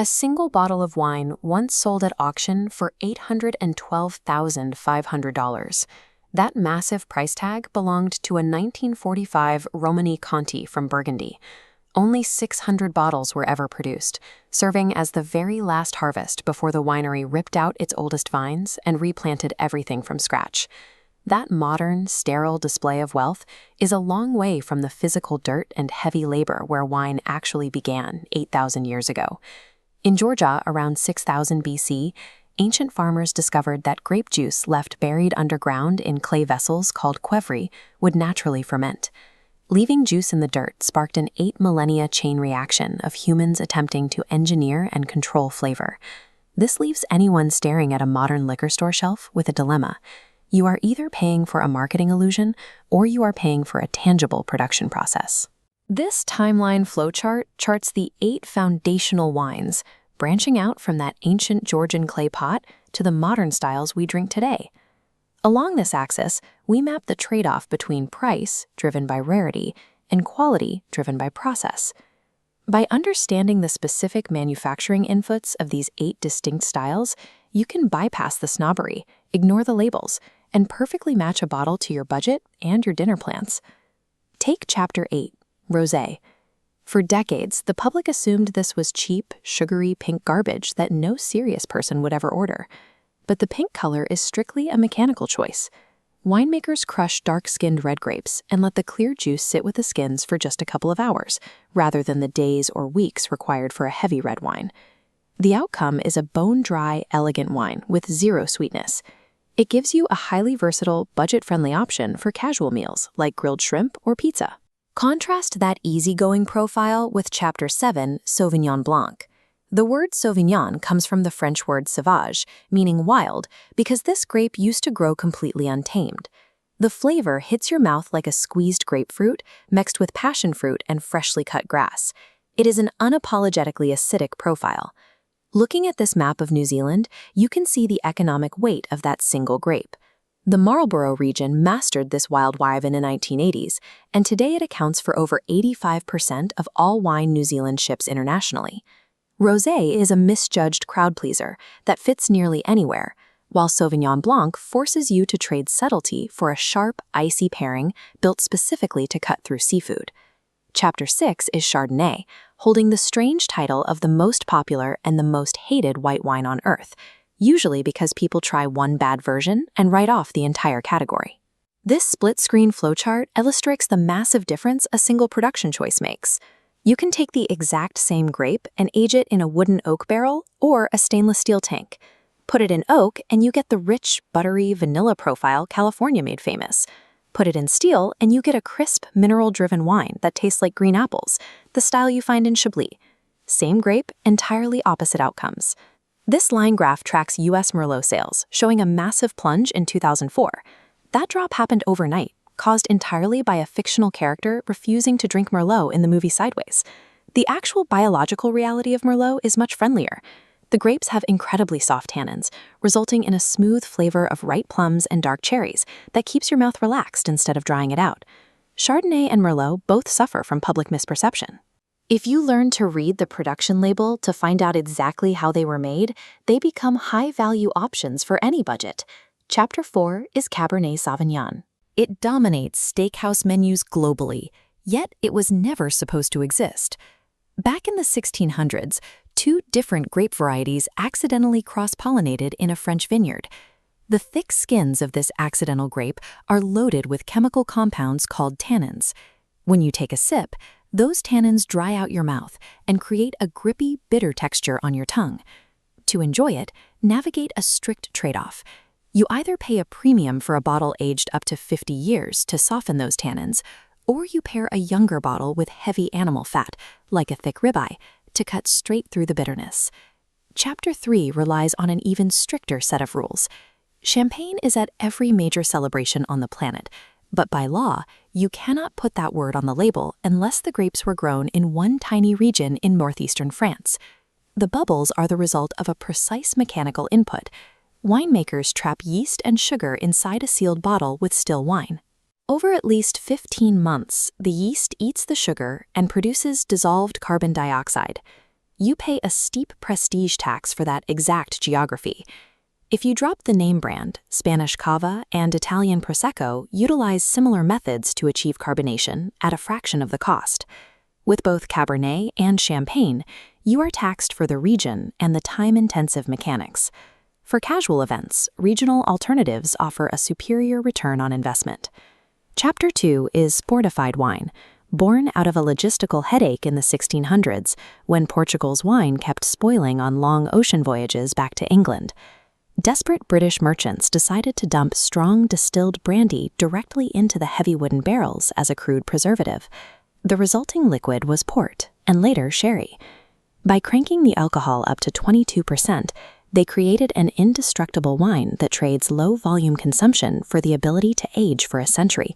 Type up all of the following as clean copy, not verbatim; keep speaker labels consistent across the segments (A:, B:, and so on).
A: A single bottle of wine once sold at auction for $812,500. That massive price tag belonged to a 1945 Romani Conti from Burgundy. Only 600 bottles were ever produced, serving as the very last harvest before the winery ripped out its oldest vines and replanted everything from scratch. That modern, sterile display of wealth is a long way from the physical dirt and heavy labor where wine actually began 8,000 years ago. In Georgia, around 6000 BC, ancient farmers discovered that grape juice left buried underground in clay vessels called qvevri would naturally ferment. Leaving juice in the dirt sparked an 8 millennia chain reaction of humans attempting to engineer and control flavor. This leaves anyone staring at a modern liquor store shelf with a dilemma. You are either paying for a marketing illusion or you are paying for a tangible production process. This timeline flowchart charts the 8 foundational wines, branching out from that ancient Georgian clay pot to the modern styles we drink today. Along this axis, we map the trade-off between price, driven by rarity, and quality, driven by process. By understanding the specific manufacturing inputs of these 8 distinct styles, you can bypass the snobbery, ignore the labels, and perfectly match a bottle to your budget and your dinner plans. Take Chapter 8. Rosé. For decades, the public assumed this was cheap, sugary pink garbage that no serious person would ever order. But the pink color is strictly a mechanical choice. Winemakers crush dark-skinned red grapes and let the clear juice sit with the skins for just a couple of hours, rather than the days or weeks required for a heavy red wine. The outcome is a bone-dry, elegant wine with zero sweetness. It gives you a highly versatile, budget-friendly option for casual meals like grilled shrimp or pizza. Contrast that easygoing profile with Chapter 7, Sauvignon Blanc. The word Sauvignon comes from the French word sauvage, meaning wild, because this grape used to grow completely untamed. The flavor hits your mouth like a squeezed grapefruit mixed with passion fruit and freshly cut grass. It is an unapologetically acidic profile. Looking at this map of New Zealand, you can see the economic weight of that single grape. The Marlborough region mastered this wild wine in the 1980s, and today it accounts for over 85% of all wine New Zealand ships internationally. Rosé is a misjudged crowd pleaser that fits nearly anywhere, while Sauvignon Blanc forces you to trade subtlety for a sharp, icy pairing built specifically to cut through seafood. Chapter 6 is Chardonnay, holding the strange title of the most popular and the most hated white wine on earth, usually because people try one bad version and write off the entire category. This split-screen flowchart illustrates the massive difference a single production choice makes. You can take the exact same grape and age it in a wooden oak barrel or a stainless steel tank. Put it in oak and you get the rich, buttery vanilla profile California made famous. Put it in steel and you get a crisp, mineral-driven wine that tastes like green apples, the style you find in Chablis. Same grape, entirely opposite outcomes. This line graph tracks U.S. Merlot sales, showing a massive plunge in 2004. That drop happened overnight, caused entirely by a fictional character refusing to drink Merlot in the movie Sideways. The actual biological reality of Merlot is much friendlier. The grapes have incredibly soft tannins, resulting in a smooth flavor of ripe plums and dark cherries that keeps your mouth relaxed instead of drying it out. Chardonnay and Merlot both suffer from public misperception. If you learn to read the production label to find out exactly how they were made, they become high-value options for any budget. Chapter 4 is Cabernet Sauvignon. It dominates steakhouse menus globally, yet it was never supposed to exist. Back in the 1600s, 2 different grape varieties accidentally cross-pollinated in a French vineyard. The thick skins of this accidental grape are loaded with chemical compounds called tannins. When you take a sip, those tannins dry out your mouth and create a grippy, bitter texture on your tongue. To enjoy it, navigate a strict trade-off. You either pay a premium for a bottle aged up to 50 years to soften those tannins, or you pair a younger bottle with heavy animal fat, like a thick ribeye, to cut straight through the bitterness. Chapter 3 relies on an even stricter set of rules. Champagne is at every major celebration on the planet, but by law, you cannot put that word on the label unless the grapes were grown in one tiny region in northeastern France. The bubbles are the result of a precise mechanical input. Winemakers trap yeast and sugar inside a sealed bottle with still wine. Over at least 15 months, the yeast eats the sugar and produces dissolved carbon dioxide. You pay a steep prestige tax for that exact geography. If you drop the name brand, Spanish Cava and Italian Prosecco utilize similar methods to achieve carbonation at a fraction of the cost. With both Cabernet and Champagne, you are taxed for the region and the time-intensive mechanics. For casual events, regional alternatives offer a superior return on investment. Chapter 2 is Fortified Wine, born out of a logistical headache in the 1600s when Portugal's wine kept spoiling on long ocean voyages back to England. Desperate British merchants decided to dump strong distilled brandy directly into the heavy wooden barrels as a crude preservative. The resulting liquid was port, and later sherry. By cranking the alcohol up to 22%, they created an indestructible wine that trades low-volume consumption for the ability to age for a century.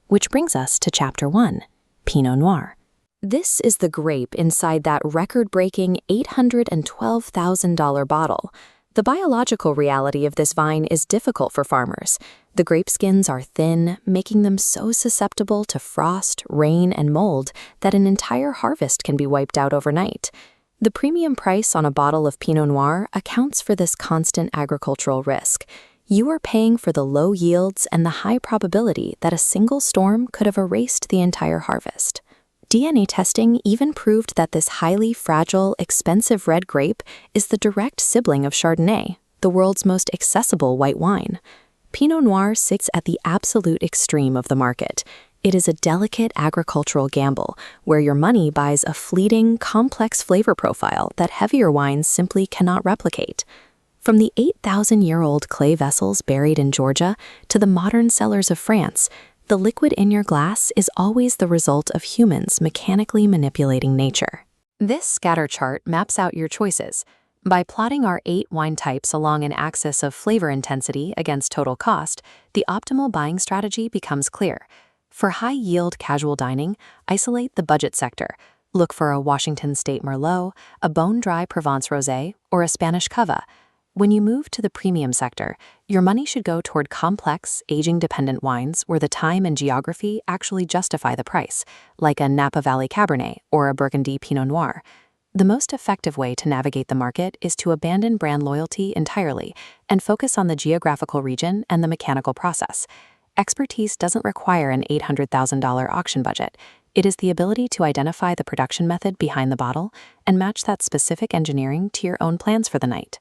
A: Which brings us to Chapter 1, Pinot Noir. This is the grape inside that record-breaking $812,000 bottle. The biological reality of this vine is difficult for farmers. The grape skins are thin, making them so susceptible to frost, rain, and mold that an entire harvest can be wiped out overnight. The premium price on a bottle of Pinot Noir accounts for this constant agricultural risk. You are paying for the low yields and the high probability that a single storm could have erased the entire harvest. DNA testing even proved that this highly fragile, expensive red grape is the direct sibling of Chardonnay, the world's most accessible white wine. Pinot Noir sits at the absolute extreme of the market. It is a delicate agricultural gamble where your money buys a fleeting, complex flavor profile that heavier wines simply cannot replicate. From the 8,000-year-old clay vessels buried in Georgia to the modern cellars of France, the liquid in your glass is always the result of humans mechanically manipulating nature. This scatter chart maps out your choices. By plotting our 8 wine types along an axis of flavor intensity against total cost, the optimal buying strategy becomes clear. For high-yield casual dining, isolate the budget sector. Look for a Washington State Merlot, a bone-dry Provence Rosé, or a Spanish Cava. When you move to the premium sector, your money should go toward complex, aging-dependent wines where the time and geography actually justify the price, like a Napa Valley Cabernet or a Burgundy Pinot Noir. The most effective way to navigate the market is to abandon brand loyalty entirely and focus on the geographical region and the mechanical process. Expertise doesn't require an $800,000 auction budget. It is the ability to identify the production method behind the bottle and match that specific engineering to your own plans for the night.